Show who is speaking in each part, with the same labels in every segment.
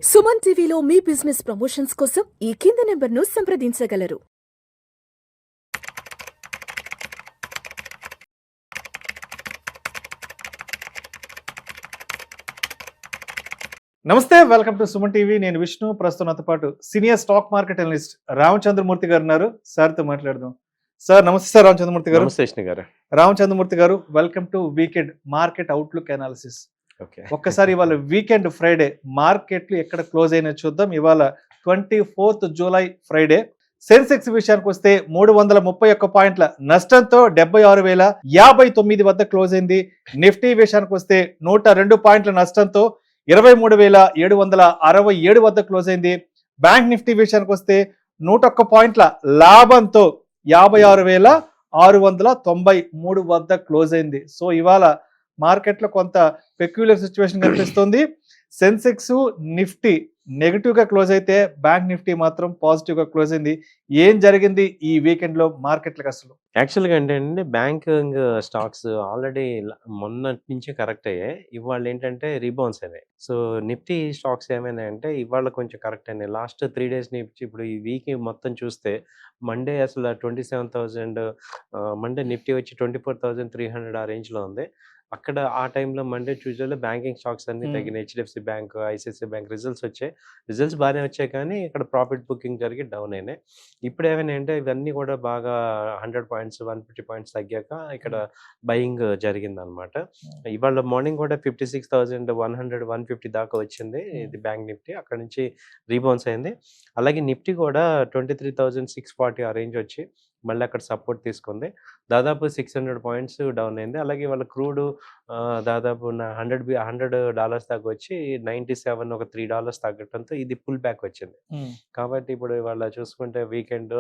Speaker 1: సుమన్ టీవీలో మీ business promotions కోసం ఈ కింది నెంబర్ను సంప్రదించగలరు.
Speaker 2: నమస్తే, వెల్కమ్ టు సుమన్ టీవీ. నేను విష్ణు. ప్రస్తుతం నాతో పాటు senior stock market analyst Ramachandramurthy గారు ఉన్నారు. సార్తో మాట్లాడదాం. సార్ నమస్తే. సార్ రామచంద్రమూర్తి గారు.
Speaker 3: నమస్తే విష్ణు గారు.
Speaker 2: రామచంద్రమూర్తి గారు, welcome to weekend market outlook analysis.
Speaker 3: Okay.
Speaker 2: ఒక్కసారి ఇవాళ వీకెండ్ ఫ్రైడే మార్కెట్లు ఎక్కడ క్లోజ్ అయినా చూద్దాం. ఇవాళ 24th జూలై ఫ్రైడే. సెన్సెక్స్ విషయానికి వస్తే 331 పాయింట్ల నష్టంతో 76,059 వద్ద క్లోజ్ అయింది. నిఫ్టీ విషయానికి వస్తే 102 పాయింట్ల నష్టంతో 23,767 వద్ద క్లోజ్ అయింది. బ్యాంక్ నిఫ్టీ విషయానికి వస్తే 101 పాయింట్ల లాభంతో 56,693 వద్ద క్లోజ్ అయింది. సో ఇవాళ మార్కెట్లో కొంత పెక్యులర్ సిచ్యువేషన్ కనిపిస్తుంది. సెన్సెక్స్ నిఫ్టీ నెగిటివ్ గా క్లోజ్ అయితే బ్యాంక్ నిఫ్టీ మాత్రం పాజిటివ్ గా క్లోజ్ అయింది. ఏం జరిగింది ఈ వీకెండ్ లో మార్కెట్లకు అసలు?
Speaker 3: యాక్చువల్గా ఏంటంటే బ్యాంకింగ్ స్టాక్స్ ఆల్రెడీ మొన్నటి నుంచే కరెక్ట్ అయ్యాయి. ఇవాళ ఏంటంటే రీబౌన్స్ అయినాయి. సో నిఫ్టీ స్టాక్స్ ఏమైనా అంటే ఇవాళ కొంచెం కరెక్ట్ అయినాయి. లాస్ట్ 3 డేస్ నుంచి ఇప్పుడు ఈ వీక్ మొత్తం చూస్తే మండే అసలు 27,000, మండే నిఫ్టీ వచ్చి 24,300 ఆ రేంజ్లో ఉంది. అక్కడ ఆ టైంలో మండే ట్యూస్డేలో బ్యాంకింగ్ స్టాక్స్ అన్ని తగ్గినాయి. HDFC bank, ICICI bank results వచ్చాయి. రిజల్ట్స్ బాగానే వచ్చాయి కానీ ఇక్కడ ప్రాఫిట్ బుకింగ్ జరిగి డౌన్ అయినాయి. ఇప్పుడు ఏమైనా అంటే ఇవన్నీ కూడా బాగా 100 పాయింట్స్ 150 పాయింట్స్ తగ్గాక ఇక్కడ బయింగ్ జరిగిందనమాట. ఇవాళ మార్నింగ్ కూడా 56,100 150 దాకా వచ్చింది ఇది బ్యాంక్ నిఫ్టీ. అక్కడ నుంచి రీబౌన్స్ అయింది. అలాగే నిఫ్టీ కూడా 23,640 ఆ రేంజ్ వచ్చి మళ్ళీ అక్కడ సపోర్ట్ తీసుకుంది. దాదాపు 600 పాయింట్స్ డౌన్ అయింది. అలాగే వాళ్ళ క్రూడ్ దాదాపు $100 దాకా వచ్చి 97 ఒక $3 తగ్గడంతో ఇది పుల్ బ్యాక్ వచ్చింది. కాబట్టి ఇప్పుడు ఇవాళ చూసుకుంటే వీకెండ్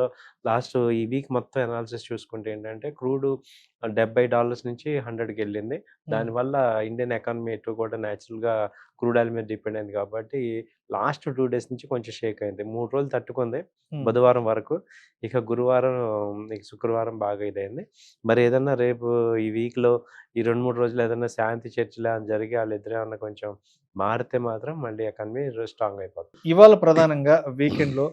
Speaker 3: లాస్ట్ ఈ వీక్ మొత్తం అనాలిసిస్ చూసుకుంటే ఏంటంటే క్రూడ్ $70 నుంచి 100కి వెళ్ళింది. దానివల్ల ఇండియన్ ఎకానమీ ఎటు కూడా న్యాచురల్గా క్రూడ్ ఆయిల్ మీద డిపెండ్ అయింది కాబట్టి లాస్ట్ 2 డేస్ నుంచి కొంచెం షేక్ అయింది. 3 రోజులు తట్టుకుంది బుధవారం వరకు. ఇక గురువారం ఇక శుక్రవారం బాగా ఇదైంది. మరి ఏదన్నా రేపు ఈ వీక్లో ఈ 2-3 రోజులు ఏదైనా శాంతి చర్చలు ఏమైనా జరిగి వాళ్ళిద్దరు ఏమన్నా కొంచెం మారితే మాత్రం మళ్ళీ ఎకానమీ స్ట్రాంగ్ అయిపోతుంది.
Speaker 2: ఇవాళ ప్రధానంగా వీకెండ్ లో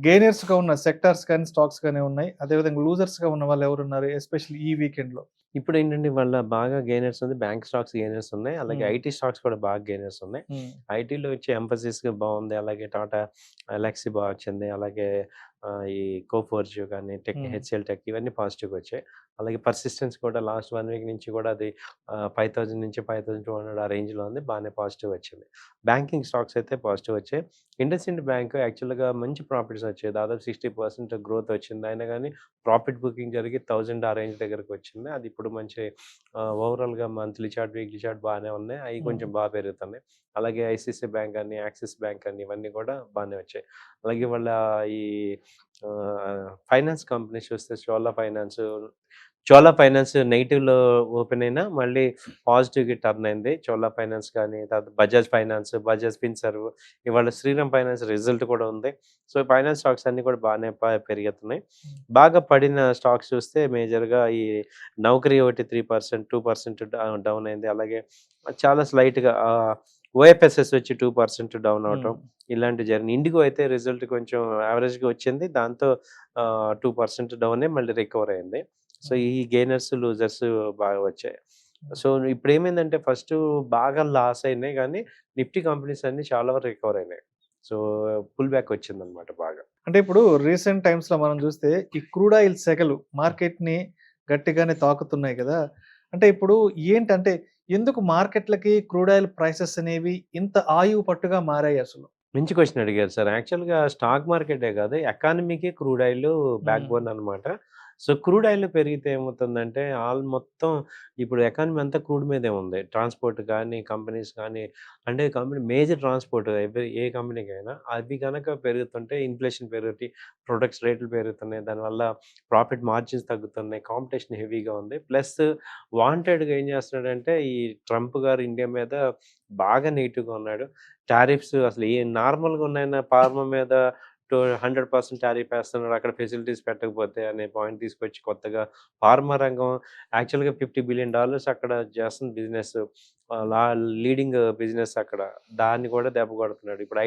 Speaker 2: గెయినర్స్ గా ఉన్న సెక్టార్స్ కానీ స్టాక్స్ కానీ ఉన్నాయి. అదేవిధంగా లూజర్స్ గా ఉన్న వాళ్ళు ఎవరు ఉన్నారు ఎస్పెషల్లీ ఈ వీకెండ్ లో?
Speaker 3: ఇప్పుడు ఏంటంటే వాళ్ళ బాగా గెయినర్స్ ఉంది. బ్యాంక్ స్టాక్స్ గెయినర్స్ ఉన్నాయి. అలాగే ఐటీ స్టాక్స్ కూడా బాగా గెయినర్స్ ఉన్నాయి. ఐటీలో వచ్చే ఎంఫసిస్ బాగుంది. అలాగే టాటా ఎలక్సీ బాగా వచ్చింది. అలాగే ఈ కోఫోర్జ్ కానీ టెక్, హెచ్సిఎల్ టెక్ ఇవన్నీ పాజిటివ్గా వచ్చాయి. అలాగే పర్సిస్టెన్స్ కూడా లాస్ట్ 1 వీక్ నుంచి కూడా అది 5,000 నుంచి 5,200 ఆ రేంజ్లో ఉంది. బాగానే పాజిటివ్ వచ్చింది. బ్యాంకింగ్ స్టాక్స్ అయితే పాజిటివ్ వచ్చాయి. ఇండస్ఇండ్ బ్యాంక్ యాక్చువల్గా మంచి ప్రాఫిట్స్ వచ్చాయి. దాదాపు 60% గ్రోత్ వచ్చింది. అయినా కానీ ప్రాఫిట్ బుకింగ్ జరిగి 1,000 ఆ రేంజ్ దగ్గరకు వచ్చింది. అది ఇప్పుడు మంచి ఓవరాల్గా మంత్లీ చార్ట్, వీక్లీ చార్ట్ బాగానే ఉన్నాయి. అవి కొంచెం బాగా పెరుగుతున్నాయి. అలాగే ఐసిఐసిఐ బ్యాంక్ అని, యాక్సిస్ బ్యాంక్ అని ఇవన్నీ కూడా బాగానే వచ్చాయి. అలాగే వాళ్ళ ఈ ఫైనాన్స్ కంపెనీస్ చూస్తే చోళా ఫైనాన్స్ నెగిటివ్లో ఓపెన్ అయినా మళ్ళీ పాజిటివ్కి టర్న్ అయింది. చోళా ఫైనాన్స్ కానీ తర్వాత బజాజ్ ఫైనాన్స్, బజాజ్ ఫిన్సర్వ్, ఇవాళ శ్రీరామ్ ఫైనాన్స్ రిజల్ట్ కూడా ఉంది. సో ఫైనాన్స్ స్టాక్స్ అన్నీ కూడా బాగానే పెరుగుతున్నాయి. బాగా పడిన స్టాక్స్ చూస్తే మేజర్గా ఈ నౌకరీ ఒకటి 3%, 2% డౌన్ అయింది. అలాగే చాలా స్లైట్గా ఓఎఫ్ఎస్ఎస్ వచ్చి 2% డౌన్ అవటం ఇలాంటివి జరిగింది. ఇండిగో అయితే రిజల్ట్ కొంచెం యావరేజ్గా వచ్చింది. దాంతో 2% డౌన్ మళ్ళీ రికవర్ అయింది. సో ఈ గెయినర్స్, లూజర్స్ బాగా వచ్చాయి. సో ఇప్పుడు ఏమైందంటే ఫస్ట్ బాగా లాస్ అయినాయి కానీ నిఫ్టీ కంపెనీస్ అన్ని చాలా వరకు రికవర్ అయినాయి. సో పుల్ బ్యాక్ వచ్చిందనమాట బాగా.
Speaker 2: అంటే ఇప్పుడు రీసెంట్ టైమ్స్ లో మనం చూస్తే ఈ క్రూడ్ ఆయిల్ సెగలు మార్కెట్ ని గట్టిగానే తాకుతున్నాయి కదా. అంటే ఇప్పుడు ఏంటంటే ఎందుకు మార్కెట్లకి క్రూడ్ ఆయిల్ ప్రైసెస్ అనేవి ఇంత ఆయువు పట్టుగా మారాయి అసలు?
Speaker 3: మంచి క్వశ్చన్ అడిగారు సార్. యాక్చువల్‌గా స్టాక్ మార్కెటే కాదు, ఎకానమీకి క్రూడ్ ఆయిల్ బ్యాక్ బోన్ అనమాట. సో క్రూడ్ ఆయిల్ పెరిగితే ఏమవుతుందంటే మొత్తం ఇప్పుడు ఎకానమీ అంతా క్రూడ్ మీదే ఉంది. ట్రాన్స్‌పోర్ట్ కానీ, కంపెనీస్ కానీ అంటే మేజర్ ట్రాన్స్‌పోర్ట్ ఏ కంపెనీకైనా అవి గనక పెరుగుతుంటే ఇన్‌ఫ్లేషన్ పెరిగి ప్రొడక్ట్స్ రేట్లు పెరుగుతున్నాయి. దానివల్ల ప్రాఫిట్ మార్జిన్స్ తగ్గుతున్నాయి. కాంపిటీషన్ హెవీగా ఉంది. ప్లస్ వాంటెడ్‌గా ఏం చేస్తున్నాడంటే ఈ ట్రంప్ గారు ఇండియా మీద బాగా నెగెటివ్‌గా ఉన్నాడు. టారిఫ్స్ అసలు నార్మల్‌గా ఉన్నాయన్న ఫార్మా మీద 100% టారిఫ్ వేస్తున్నారు, అక్కడ ఫెసిలిటీస్ పెట్టకపోతే అనే పాయింట్ తీసుకొచ్చి కొత్తగా ఫార్మా రంగం యాక్చువల్‌గా $50 బిలియన్ అక్కడ చేస్తున్న బిజినెస్, లీడింగ్ బిజినెస్ అక్కడ. దాన్ని కూడా దెబ్బ కొడుతున్నాడు. ఇప్పుడు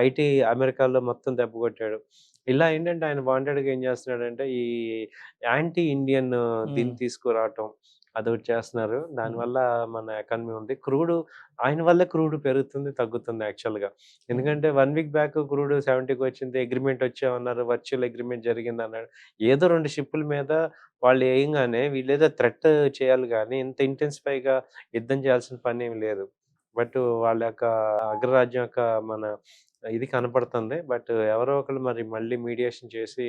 Speaker 3: ఐటీ అమెరికాలో మొత్తం దెబ్బ కొట్టాడు. ఇలా ఏంటంటే ఆయన వాంటెడ్‌గా ఏం చేస్తున్నాడంటే ఈ యాంటీ ఇండియన్ దీన్ని తీసుకురావటం అదొకటి చేస్తున్నారు. దానివల్ల మన ఎకానమీ ఉంది. ఆయన వల్లే క్రూడ్ పెరుగుతుంది, తగ్గుతుంది యాక్చువల్‌గా. ఎందుకంటే 1 వీక్ బ్యాక్ క్రూడ్ 70కి వచ్చింది. అగ్రీమెంట్ వచ్చామన్నారు. వర్చువల్ అగ్రీమెంట్ జరిగిందన్నాడు. ఏదో 2 షిప్పుల మీద వాళ్ళు ఏయంగానే వీళ్ళేదో థ్రెట్ చేయాలి గానీ, ఇంత ఇంటెన్సిఫైగా యుద్ధం చేయాల్సిన పనేమి లేదు. బట్ వాళ్ళ యొక్క అగ్రరాజ్యం యొక్క మన ఇది కనపడుతుంది. బట్ ఎవరో ఒకళ్ళు మరి మళ్ళీ మీడియేషన్ చేసి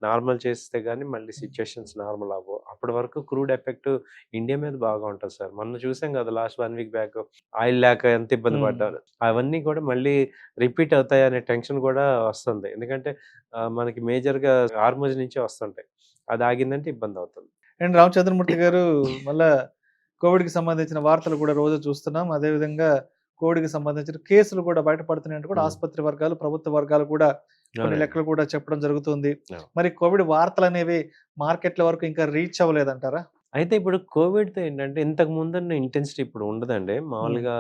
Speaker 3: నార్మల్ చేస్తే గానీ మళ్ళీ సిట్యుయేషన్స్ నార్మల్ అవ్వవు. అప్పటి వరకు క్రూడ్ ఎఫెక్ట్ ఇండియా మీద బాగా ఉంటది సార్. మొన్న చూసాం కదా! లాస్ట్ 1 వీక్ బ్యాక్ ఆయిల్ లేక ఎంత ఇబ్బంది పడ్డారో. అవన్నీ కూడా మళ్ళీ రిపీట్ అవుతాయనే టెన్షన్ కూడా వస్తుంది. ఎందుకంటే మనకి మేజర్‌గా హార్మోజ్ నుంచే వస్తుంటాయి. అది ఆగిందంటే ఇబ్బందవుతుంది.
Speaker 2: అండ్ రామచంద్రమూర్తి గారు మళ్ళా కోవిడ్‌కి సంబంధించిన వార్తలు కూడా రోజు చూస్తున్నాం. అదేవిధంగా కోవిడ్‌కి సంబంధించిన కేసులు కూడా బయటపడుతున్నాయంటూ కూడా
Speaker 3: హ్మ్.
Speaker 2: ఆసుపత్రి వర్గాలు, ప్రభుత్వ వర్గాలు కూడా కొన్ని
Speaker 3: అవునండి.
Speaker 2: లెక్కలు కూడా చెప్పడం జరుగుతుంది.
Speaker 3: అవును.
Speaker 2: మరి కోవిడ్ వార్తలనేవి మార్కెట్‌ల వరకు ఇంకా రీచ్ అవ్వలేదంటారా?
Speaker 3: అయితే ఇప్పుడు కోవిడ్‌తో ఏంటంటే ఇంతకు ముందున్న ఇంటెన్సిటీ ఇప్పుడు ఉండదండి.
Speaker 2: హ్మ్.
Speaker 3: మామూలుగా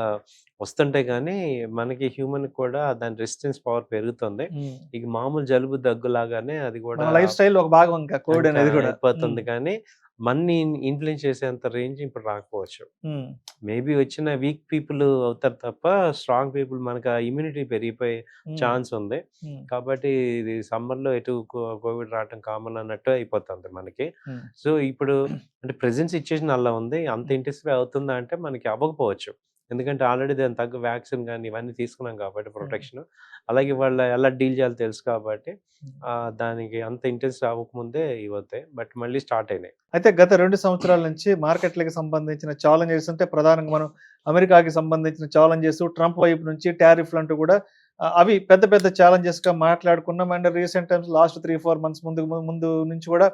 Speaker 3: వస్తుంటాయి కానీ మనకి హ్యూమన్‌కి కూడా దాని రెసిస్టెన్స్ పవర్ పెరుగుతుంది.
Speaker 2: హ్మ్.
Speaker 3: ఇక మామూలు జలుబు, దగ్గులాగానే అది
Speaker 2: మన
Speaker 3: కూడా
Speaker 2: లైఫ్ స్టైల్‌లో ఒక భాగం ఇంకా కోవిడ్
Speaker 3: ఇంకా
Speaker 2: అనేది కూడా.
Speaker 3: అయిపోతుంది
Speaker 2: హ్మ్.
Speaker 3: కానీ మనని ఇన్‌ఫ్లుయెన్స్ చేసేంత రేంజ్ ఇప్పుడు రాకపోవచ్చు.
Speaker 2: హ్మ్.
Speaker 3: మేబీ వచ్చిన వీక్ పీపుల్ అవుతారు తప్ప స్ట్రాంగ్ పీపుల్ మనకు ఆ ఇమ్యూనిటీ పెరిగిపోయే
Speaker 2: హ్మ్.
Speaker 3: ఛాన్స్ ఉంది.
Speaker 2: హ్మ్.
Speaker 3: కాబట్టి ఇది సమ్మర్‌లో ఎటు కోవిడ్ రావటం కామన్ అన్నట్టు అయిపోతుంది మనకి.
Speaker 2: హ్మ్.
Speaker 3: సో, ఇప్పుడు అంటే ప్రెజెంట్ సిట్యుయేషన్ అలా ఉంది. అంత
Speaker 2: హ్మ్.
Speaker 3: ఇంటెన్సిఫై అవుతుందా అంటే మనకి అవ్వకపోవచ్చు. ఎందుకంటే ఆల్రెడీ దానికి తగ్గ వ్యాక్సిన్ గాని ఇవన్నీ తీసుకున్నాం కాబట్టి
Speaker 2: హ్మ్.
Speaker 3: ప్రొటెక్షన్. అలాగే వాళ్ళు ఎలా డీల్ చేయాలో తెలుసు కాబట్టి
Speaker 2: హ్మ్.
Speaker 3: దానికి అంత ఇంటెన్సివ్ అవ్వకముందే ఇవవుతాయి. బట్ మళ్ళీ స్టార్ట్ అయినాయి.
Speaker 2: అయితే గత 2 సంవత్సరాల నుంచి మార్కెట్‌లకి సంబంధించిన ఛాలెంజెస్ అంటే ప్రధానంగా మనం అమెరికాకి సంబంధించిన ఛాలెంజెస్, ట్రంప్ వైపు నుంచి టారిఫ్‌లంటూ కూడా అవి పెద్ద పెద్ద ఛాలెంజెస్‌గా మాట్లాడుకున్నాం. And recent times last 3, 4 months ముందు నుంచి కూడా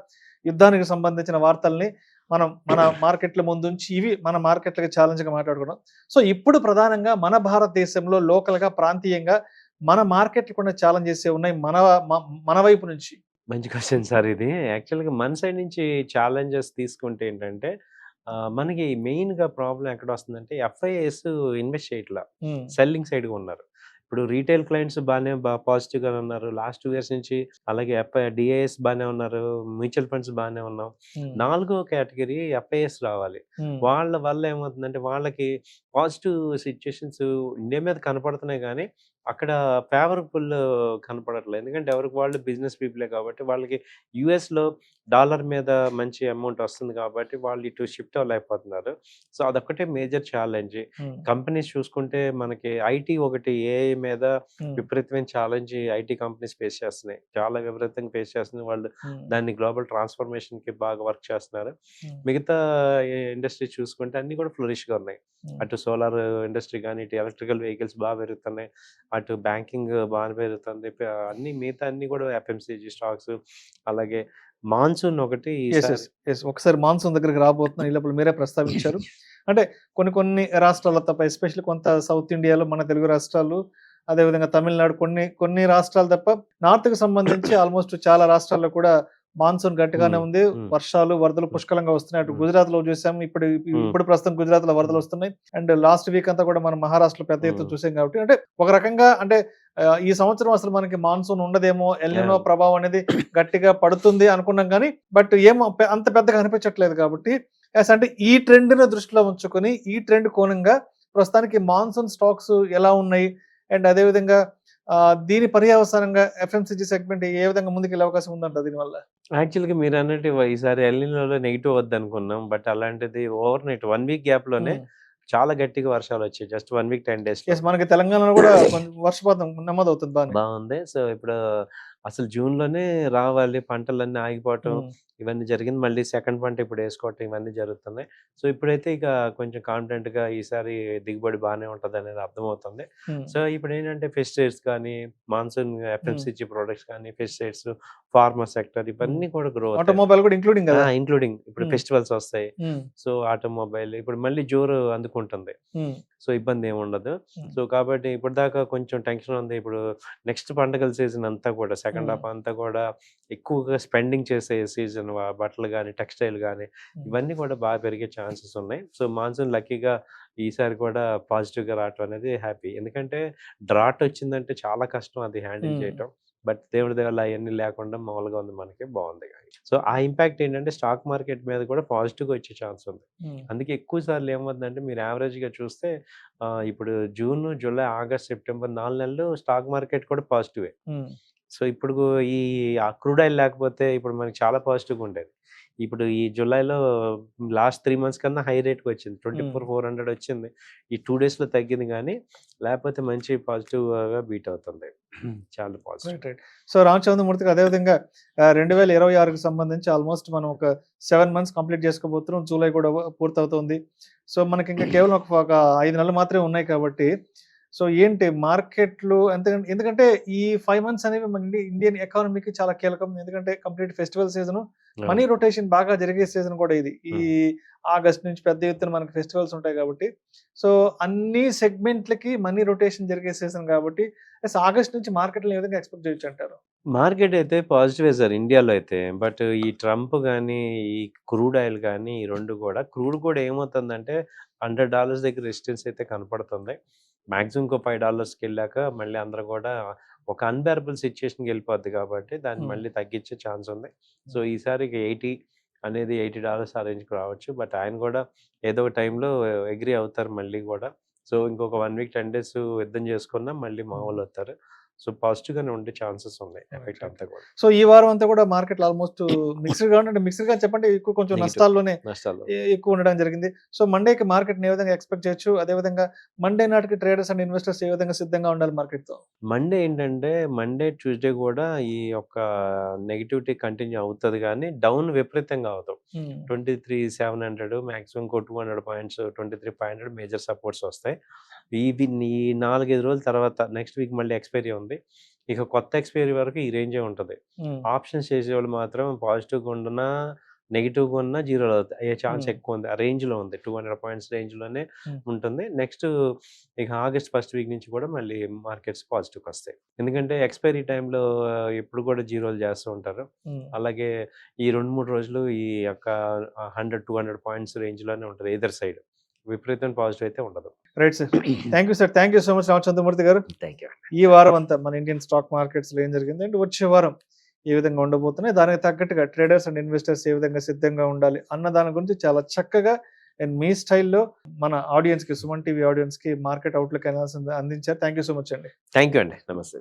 Speaker 2: యుద్ధానికి సంబంధించిన వార్తల్ని మనం మన మార్కెట్‌ల ముందుంచి ఇవి మన మార్కెట్‌లకి ఛాలెంజ్‌గా మాట్లాడుకున్నాం. సో, ఇప్పుడు ప్రధానంగా మన భారతదేశంలో లోకల్‌గా, ప్రాంతీయంగా మన మార్కెట్‌లకున్న ఛాలెంజెస్ ఏవున్నాయి మన వైపు నుంచి?
Speaker 3: మంచి క్వెషన్ సార్ ఇది. యాక్చువల్‌గా మన సైడ్ నుంచి ఛాలెంజెస్ తీసుకుంటే ఏంటంటే, మనకి మెయిన్‌గా ప్రాబ్లమ్ ఎక్కడొస్తుందంటే ఎఫ్ఐఐస్ ఇన్వెస్ట్ చేయట్లా.
Speaker 2: హ్మ్.
Speaker 3: సెల్లింగ్ సైడ్‌గా ఉన్నారు. ఇప్పుడు రీటైల్ క్లయింట్స్ పాజిటివ్‌గానే ఉన్నారు. లాస్ట్ 2 ఇయర్స్ నుంచి అలాగే డిఐఎస్ బానే ఉన్నారు. మ్యూచువల్ ఫండ్స్ బానే ఉన్నాం.
Speaker 2: హ్మ్.
Speaker 3: నాలుగో కేటగిరీ ఎఫ్ఐఎస్ రావాలి.
Speaker 2: హ్మ్.
Speaker 3: వాళ్ళ వల్ల ఏమవుతుందంటే వాళ్ళకి పాజిటివ్ సిట్యుయేషన్స్ ఇండియా మీద కనపడుతున్నాయి గానీ, అక్కడ ఫేవరబుల్ కనపడట్లేదు. ఎందుకంటే ఎవరికి వాళ్ళు బిజినెస్ పీపులే కాబట్టి వాళ్ళకి యూఎస్‌లో డాలర్ మీద మంచి అమౌంట్ వస్తుంది కాబట్టి వాళ్ళు ఇటు షిఫ్ట్ అవ్వలేకపోతున్నారు. సో, అదొక్కటే మేజర్ ఛాలెంజ్.
Speaker 2: హ్మ్.
Speaker 3: కంపెనీస్ చూసుకుంటే మనకి ఐటీ ఒకటి ఏఐ మీద
Speaker 2: హ్మ్.
Speaker 3: విపరీతమైన ఛాలెంజ్ ఐటీ కంపెనీస్ ఫేస్ చేస్తున్నాయి. చాలా విపరీతంగా ఫేస్ చేస్తున్నాయి. వాళ్ళు
Speaker 2: హ్మ్.
Speaker 3: దాన్ని గ్లోబల్ ట్రాన్స్‌ఫర్మేషన్‌కి బాగా వర్క్ చేస్తున్నారు.
Speaker 2: హ్మ్.
Speaker 3: మిగతా ఇండస్ట్రీ చూసుకుంటే అన్నీ కూడా ఫ్లరిష్‌గా ఉన్నాయి.
Speaker 2: హ్మ్.
Speaker 3: అటు సోలార్ ఇండస్ట్రీ గాని, ఇటు ఎలక్ట్రికల్ వెహికల్స్ పెరుగుతున్నాయి. అటు బ్యాంకింగ్ బాగా పెరుగుతుంది. అన్నీ మిగతా అన్నీ కూడా ఎఫ్ఎంసీజీ స్టాక్స్ అలాగే మాన్సూన్ ఒకటి
Speaker 2: యెస్. యెస్.
Speaker 3: ఈసారి
Speaker 2: యెస్. ఒకసారి మాన్సూన్ దగ్గరికి రాబోతున్నాను. ఈ లోపల మీరే ప్రస్తావించారు. అంటే కొన్ని రాష్ట్రాల్లో తప్ప ఎస్పెషల్లీ కొంత సౌత్ ఇండియాలో మన తెలుగు రాష్ట్రాలు, అదేవిధంగా తమిళనాడు కొన్ని రాష్ట్రాలు తప్ప నార్త్‌కి సంబంధించి ఆల్‌మోస్ట్ చాలా రాష్ట్రాల్లో కూడా మాన్సూన్ గట్టిగానే
Speaker 3: హ్మ్.
Speaker 2: ఉంది.
Speaker 3: హ్మ్.
Speaker 2: వర్షాలు, వరదలు
Speaker 3: హ్మ్.
Speaker 2: పుష్కలంగా వస్తున్నాయి. అటు
Speaker 3: హ్మ్.
Speaker 2: గుజరాత్‌లో చూసాం. ఇప్పుడు
Speaker 3: హ్మ్.
Speaker 2: ఇప్పుడు ప్రస్తుతం గుజరాత్‌లో
Speaker 3: హ్మ్.
Speaker 2: వరదలొస్తున్నాయి. అండ్ లాస్ట్ వీక్ అంతా కూడా మనం మహారాష్ట్రలో పెద్ద ఎత్తున
Speaker 3: హ్మ్.
Speaker 2: చూసాం కాబట్టి అంటే ఒక రకంగా అంటే ఈ సంవత్సరం అసలు మనకి మాన్సూన్ ఉండదేమో, ఎల్‌నినో
Speaker 3: యాహ్!
Speaker 2: ప్రభావం అనేది గట్టిగా పడుతుంది అనుకున్నాం గానీ, బట్ ఏమో అంత పెద్దగా అనిపించట్లేదు కాబట్టి అంటే ఈ ట్రెండ్‌ని దృష్టిలో ఉంచుకొని, ఈ ట్రెండ్ కోణంగా ప్రస్తుతానికి మాన్సూన్ స్టాక్స్ ఎలా ఉన్నాయి? అండ్ అదేవిధంగా దీని పర్యవసానంగా ఎఫ్ఎంసీజీ సెగ్మెంట్ ఏ విధంగా ముందుకెళ్ళే అవకాశం ఉందంటారు దీనివల్ల?
Speaker 3: యాక్చువల్‌గా మీరన్నట్టు ఈసారి ఎల్‌నినోలో నెగెటివ్ వద్దనుకున్నాం. బట్ అలాంటిది ఓవర్‌నైట్ 1 వీక్ గ్యాప్‌లోనే
Speaker 2: హ్మ్.
Speaker 3: చాలా గట్టిగా వర్షాలొచ్చాయి. జస్ట్ 1 వీక్ 10 డేస్‌లో.
Speaker 2: యెస్. మనకి తెలంగాణలో గూడా కొంచెం వర్షపాతం నమోదవుతుంది బానే.
Speaker 3: బావుంది. సో, ఇప్పుడు అసలు జూన్‌లోనే రావాలి పంటలన్నీ ఆగిపోవటం
Speaker 2: ఉమ్,
Speaker 3: ఇవన్నీ జరిగింది. మళ్ళీ సెకండ్ పంట ఇప్పుడు ఏసుకోవటం ఇవన్నీ జరుగుతున్నాయి. సో, ఇప్పుడైతే ఇక కొంచెం కాన్ఫిడెంట్‌గా ఈసారి దిగుబడి బానే ఉంటదనేది అర్థమవుతుంది.
Speaker 2: ఉమ్,
Speaker 3: సో, ఇప్పుడేంటంటే పెస్టిసైడ్స్ కానీ, మాన్సూన్
Speaker 2: ఉమ్,
Speaker 3: ఎఫ్ఎంసీజీ ప్రొడక్ట్స్ కానీ, పెస్టిసైడ్స్, ఫార్మా సెక్టర్
Speaker 2: ఉమ్.
Speaker 3: ఇవన్నీ కూడా గ్రో అవుతాయి.
Speaker 2: ఆటోమొబైల్ కూడా ఇంక్లూడింగ్ కదా.
Speaker 3: ఇంక్లూడింగ్ ఇప్పుడు
Speaker 2: ఉమ్,
Speaker 3: ఫెస్టివల్స్ వస్తాయి.
Speaker 2: ఉమ్,
Speaker 3: సో, ఆటోమొబైల్ ఇప్పుడు మళ్ళీ జోరు అందుకుంటుంది.
Speaker 2: ఉమ్,
Speaker 3: సో, ఇబ్బందేముండదు.
Speaker 2: ఉమ్,
Speaker 3: సో, కాబట్టి ఇప్పటిదాకా కొంచెం టెన్షన్ ఉంది. ఇప్పుడు నెక్స్ట్ పండగల సీజన్ అంతా కూడా సెకండ్
Speaker 2: ఉమ్,
Speaker 3: హాఫ్ అంతా కూడా ఎక్కువగా స్పెండింగ్ చేసే సీజన్ బట్టలు గానీ, టెక్స్‌టైల్ గానీ
Speaker 2: ఉమ్,
Speaker 3: ఇవన్నీ కూడా బాగా పెరిగే ఛాన్సెస్ ఉన్నాయి. సో, మాన్సూన్ లక్కీగా ఈసారి కూడా పాజిటివ్‌గా రావటం అనేది హ్యాపీ. ఎందుకంటే డ్రాట్ వచ్చిందంటే చాలా కష్టం అది హ్యాండిల్
Speaker 2: ఉమ్,
Speaker 3: చేయటం. బట్ దేవుడి దయ వల్ల అయన్నీ లేకుండా మామూలుగా ఉంది మనకి బావుంది. సో, ఆ ఇంపాక్ట్ ఏంటంటే స్టాక్ మార్కెట్ మీద కూడా పాజిటివ్‌గా వచ్చే ఛాన్స్ ఉంది.
Speaker 2: ఉమ్,
Speaker 3: అందుకే ఎక్కువ సార్లు ఏమవుతుందంటే మీరు యావరేజ్‌గా చూస్తే ఇప్పుడు జూన్, జూలై, ఆగస్ట్, సెప్టెంబర్ 4 నెలలు స్టాక్ మార్కెట్ కూడా పాజిటివే.
Speaker 2: ఉమ్,
Speaker 3: సో, ఇప్పుడు ఈ క్రూడ్ ఆయిల్ లేకపోతే ఇప్పుడు మనకి చాలా పాజిటివ్‌గా ఉండేది. ఇప్పుడు ఈ జులైలో లాస్ట్ 3 మంత్స్ కన్నా హై రేట్‌కొచ్చింది.
Speaker 2: ఉమ్.
Speaker 3: 24,400 వచ్చింది. ఈ 2 డేస్‌లో తగ్గింది గానీ, లేకపోతే మంచి పాజిటివ్‌గా బీట్ అవుతుంది. చాలా పాజిటివ్.
Speaker 2: Right right. సో రామచంద్రమూర్తికి అదేవిధంగా 2026కి సంబంధించి ఆల్మోస్ట్ మనం ఒక 7 మంత్స్ కంప్లీట్ చేసుకోబోతున్నాం. జూలై కూడా పూర్తవుతుంది. సో మనకి ఇంకా కేవలం ఒక 5 నెలలు మాత్రమే ఉన్నాయి కాబట్టి సో ఏంటి మార్కెట్లు ఎందుకంటే ఈ 5 మంత్స్ అనేవి మన ఇండియన్ ఎకానమీకి చాలా కీలకం. ఎందుకంటే కంప్లీట్ ఫెస్టివల్ సీజన్, మనీ
Speaker 3: అవును.
Speaker 2: రొటేషన్ బాగా జరిగే సీజన్ కూడా ఇది. ఈ
Speaker 3: హ్మ్.
Speaker 2: ఆగస్ట్ నుంచి పెద్ద ఎత్తున మనకి ఫెస్టివల్స్ ఉంటాయి కాబట్టి సో అన్ని సెగ్మెంట్లకి మనీ రొటేషన్ జరిగే సీజన్ కాబట్టి ఆగస్ట్ నుంచి మార్కెట్లో ఏ విధంగా ఎక్స్పెక్ట్ చేయొచ్చు అంటారు?
Speaker 3: మార్కెట్ అయితే పాజిటివే సార్ ఇండియాలో అయితే. బట్ ఈ ట్రంప్ గానీ, ఈ క్రూడ్ ఆయిల్ గానీ, ఈ 2 కూడా క్రూడ్ కూడా ఏమవుతుందంటే $100 దగ్గర రెసిస్టెన్స్ అయితే కనపడుతుంది. మాక్సిమం ఇంకో $5కెళ్ళాక మళ్ళీ అందరూ కూడా ఒక అన్‌బేరబుల్ సిట్యుయేషన్‌కి వెళ్ళిపోద్ది కాబట్టి దాన్ని మళ్ళీ తగ్గించే ఛాన్స్ ఉంది. సో, ఈసారికి 80 అనేది $80 ఆ రేంజ్‌కి రావచ్చు. బట్ ఆయన కూడా ఏదో ఒక టైంలో అగ్రీ అవుతారు మళ్ళీ గూడా. సో, ఇంకొక 1 వీక్ 10 డేస్ యుద్ధం చేసుకున్నా మళ్ళీ మామూలవుతారు. సో, పాజిటివ్‌గానే ఉండే ఛాన్సెస్ ఉన్నాయి ఎఫెక్ట్ అంతా కూడా.
Speaker 2: సో ఈ వారం అంతా కూడా మార్కెట్లు ఆల్మోస్ట్ మిక్స్డ్‌గా అంటే మిక్స్డ్‌గా చెప్పండి ఎక్కువ కొంచెం
Speaker 3: నెగెటివ్
Speaker 2: నష్టాల్లోనే
Speaker 3: నష్టాలు.
Speaker 2: ఎక్కువ ఉండడం జరిగింది. సో మండేకి మార్కెట్‌ని ఏ విధంగా ఎక్స్‌పెక్ట్ చేయొచ్చు? అదేవిధంగా మండే నాటికి ట్రేడర్స్ అండ్ ఇన్వెస్టర్స్ ఏ విధంగా సిద్ధంగా ఉండాలి మార్కెట్‌తో?
Speaker 3: మండే ఏంటంటే మండే, ట్యూస్‌డే కూడా ఈ యొక్క నెగటివిటీ కంటిన్యూ అవుతది గానీ డౌన్ విపరీతంగా అవ్వదు.
Speaker 2: హ్మ్.
Speaker 3: 23,700 మాక్సిమం ఇంకో 200 పాయింట్స్ 23,500 మేజర్ సపోర్ట్స్ వస్తాయి. ఇవి ఈ 4, 5 రోజుల తర్వాత నెక్స్ట్ వీక్ మళ్ళీ ఎక్స్‌పైరీ ఉంది. ఇక కొత్త ఎక్స్‌పైరీ వరకు ఈ రేంజే ఉంటది.
Speaker 2: హ్మ్.
Speaker 3: ఆప్షన్స్ చేసేవాళ్ళు మాత్రం పాజిటివ్‌గా ఉండునా, నెగెటివ్‌గా ఉన్నా జీరోలో అవుతాయి. అయ్యే ఛాన్స్
Speaker 2: హ్మ్.
Speaker 3: ఎక్కువ ఉంది. ఆ రేంజ్‌లో ఉంది. 200 పాయింట్స్ రేంజ్‌లోనే
Speaker 2: హ్మ్.
Speaker 3: ఉంటుంది. నెక్స్ట్ ఇక ఆగస్ట్ ఫస్ట్ వీక్ నుంచి కూడా మళ్ళీ మార్కెట్స్ పాజిటివ్‌కొస్తాయి. ఎందుకంటే ఎక్స్‌పైరీ టైమ్‌లో ఎప్పుడు కూడా జీరోలు చేస్తూ ఉంటారు.
Speaker 2: హ్మ్.
Speaker 3: అలాగే ఈ 2, 3 రోజులు ఈ యొక్క 100, 200 పాయింట్స్ రేంజ్‌లోనే ఉంటది ఎయిదర్ సైడ్. విపరీతమైన పాజిటివ్ అయితే ఉండదు.
Speaker 2: Right sir. Thank you sir. Thank you so much Ramachandramurthy garu.
Speaker 3: Thank you.
Speaker 2: ఈ వారం అంతా మన ఇండియన్ స్టాక్ మార్కెట్స్‌లో ఏం జరిగింది అండ్ వచ్చే వారం ఏ విధంగా ఉండబోతున్నాయి, దానికి తగ్గట్టుగా ట్రేడర్స్ అండ్ ఇన్వెస్టర్స్ ఏ విధంగా సిద్ధంగా ఉండాలి అన్న దాని గురించి చాలా చక్కగా అండ్ మీ స్టైల్‌లో మన ఆడియన్స్‌కి, సుమన్ టీవీ ఆడియన్స్‌కి మార్కెట్ అవుట్‌లుక్ అనాలిసిస్ అందించారు. థాంక్ యూ సో మచ్ అండి.
Speaker 3: థాంక్ యూ అండి. నమస్తే.